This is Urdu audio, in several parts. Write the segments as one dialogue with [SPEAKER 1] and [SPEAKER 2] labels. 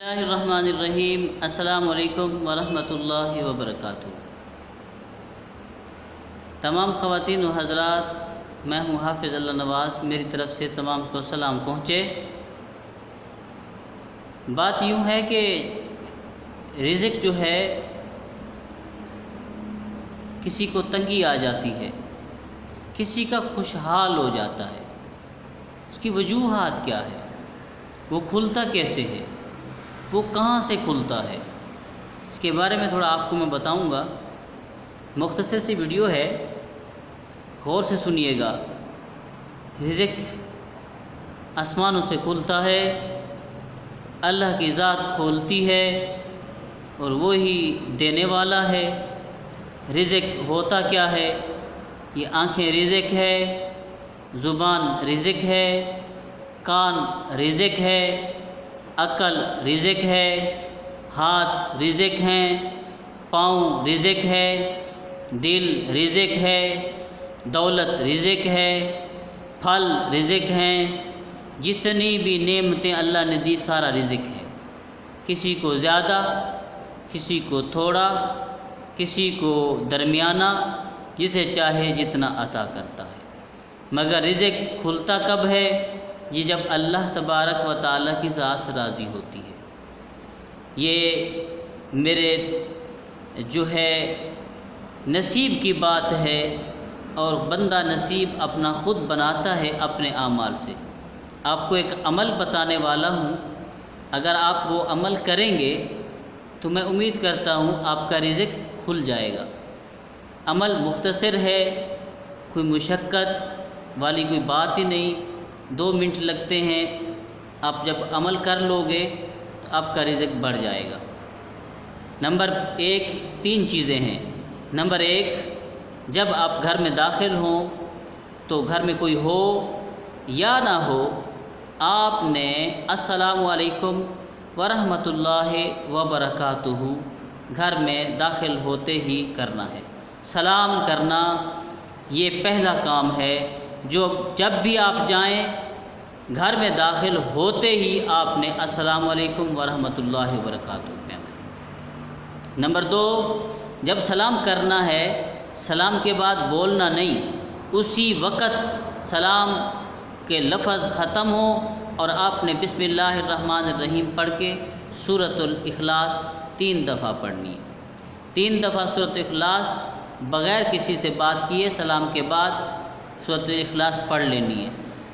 [SPEAKER 1] بسم اللہ الرحمن الرحیم۔ السلام علیکم ورحمۃ اللہ وبرکاتہ۔ تمام خواتین و حضرات، میں ہوں حافظ اللہ نواز، میری طرف سے تمام کو سلام پہنچے۔ بات یوں ہے کہ رزق جو ہے کسی کو تنگی آ جاتی ہے، کسی کا خوشحال ہو جاتا ہے۔ اس کی وجوہات کیا ہے؟ وہ کھلتا کیسے ہے؟ وہ کہاں سے کھلتا ہے؟ اس کے بارے میں تھوڑا آپ کو میں بتاؤں گا۔ مختصر سی ویڈیو ہے، غور سے سنیے گا۔ رزق آسمانوں سے کھلتا ہے، اللہ کی ذات کھولتی ہے اور وہی دینے والا ہے۔ رزق ہوتا کیا ہے؟ یہ آنکھیں رزق ہے، زبان رزق ہے، کان رزق ہے، عقل رزق ہے، ہاتھ رزق ہیں، پاؤں رزق ہے، دل رزق ہے، دولت رزق ہے، پھل رزق ہیں۔ جتنی بھی نعمتیں اللہ نے دی سارا رزق ہے۔ کسی کو زیادہ، کسی کو تھوڑا، کسی کو درمیانہ، جسے چاہے جتنا عطا کرتا ہے۔ مگر رزق کھلتا کب ہے؟ یہ جب اللہ تبارک و تعالیٰ کی ذات راضی ہوتی ہے۔ یہ میرے جو ہے نصیب کی بات ہے، اور بندہ نصیب اپنا خود بناتا ہے اپنے اعمال سے۔ آپ کو ایک عمل بتانے والا ہوں، اگر آپ وہ عمل کریں گے تو میں امید کرتا ہوں آپ کا رزق کھل جائے گا۔ عمل مختصر ہے، کوئی مشقت والی کوئی بات ہی نہیں، 2 منٹ لگتے ہیں۔ آپ جب عمل کر لو گے تو آپ کا رزق بڑھ جائے گا۔ نمبر 1، 3 چیزیں ہیں۔ نمبر 1، جب آپ گھر میں داخل ہوں تو گھر میں کوئی ہو یا نہ ہو، آپ نے السلام علیکم ورحمۃ اللہ وبرکاتہ گھر میں داخل ہوتے ہی کرنا ہے۔ سلام کرنا یہ پہلا کام ہے، جو جب بھی آپ جائیں گھر میں داخل ہوتے ہی آپ نے السلام علیکم ورحمۃ اللہ وبرکاتہ کہنا۔ نمبر 2، جب سلام کرنا ہے، سلام کے بعد بولنا نہیں، اسی وقت سلام کے لفظ ختم ہو اور آپ نے بسم اللہ الرحمن الرحیم پڑھ کے سورۃ الاخلاص 3 دفعہ پڑھنی ہے۔ 3 دفعہ سورۃ الاخلاص بغیر کسی سے بات کیے سلام کے بعد سورۃ الاخلاص پڑھ لینی ہے۔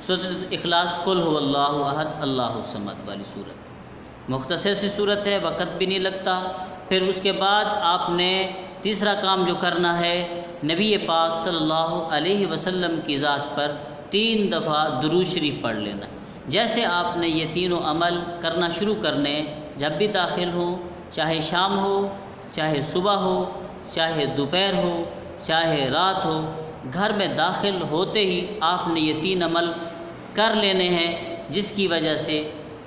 [SPEAKER 1] سورۃ الاخلاص قل هو اللہ احد اللہ الصمد والی صورت، مختصر سی صورت ہے، وقت بھی نہیں لگتا۔ پھر اس کے بعد آپ نے تیسرا کام جو کرنا ہے، نبی پاک صلی اللہ علیہ وسلم کی ذات پر 3 دفعہ درود شریف پڑھ لینا ہے۔ جیسے آپ نے یہ تینوں عمل کرنا شروع کرنے، جب بھی داخل ہوں، چاہے شام ہو، چاہے صبح ہو، چاہے دوپہر ہو، چاہے رات ہو، گھر میں داخل ہوتے ہی آپ نے یہ 3 عمل کر لینے ہیں، جس کی وجہ سے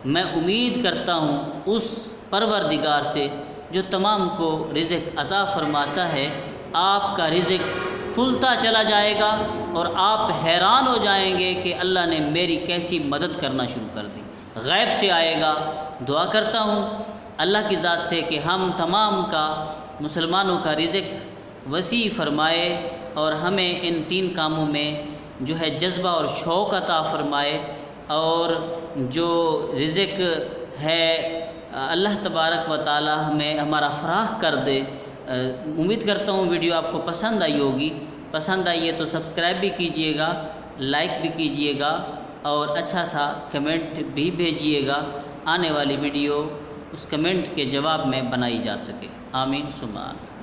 [SPEAKER 1] میں امید کرتا ہوں اس پروردگار سے جو تمام کو رزق عطا فرماتا ہے، آپ کا رزق کھلتا چلا جائے گا اور آپ حیران ہو جائیں گے کہ اللہ نے میری کیسی مدد کرنا شروع کر دی، غیب سے آئے گا۔ دعا کرتا ہوں اللہ کی ذات سے کہ ہم تمام کا، مسلمانوں کا رزق وسیع فرمائے اور ہمیں ان 3 کاموں میں جو ہے جذبہ اور شوق عطا فرمائے، اور جو رزق ہے اللہ تبارک و تعالی ہمیں ہمارا فراخ کر دے۔ امید کرتا ہوں ویڈیو آپ کو پسند آئی ہوگی۔ پسند آئی ہے تو سبسکرائب بھی کیجئے گا، لائک بھی کیجئے گا، اور اچھا سا کمنٹ بھی بھیجیے گا، آنے والی ویڈیو اس کمنٹ کے جواب میں بنائی جا سکے۔ آمین ثم آمین۔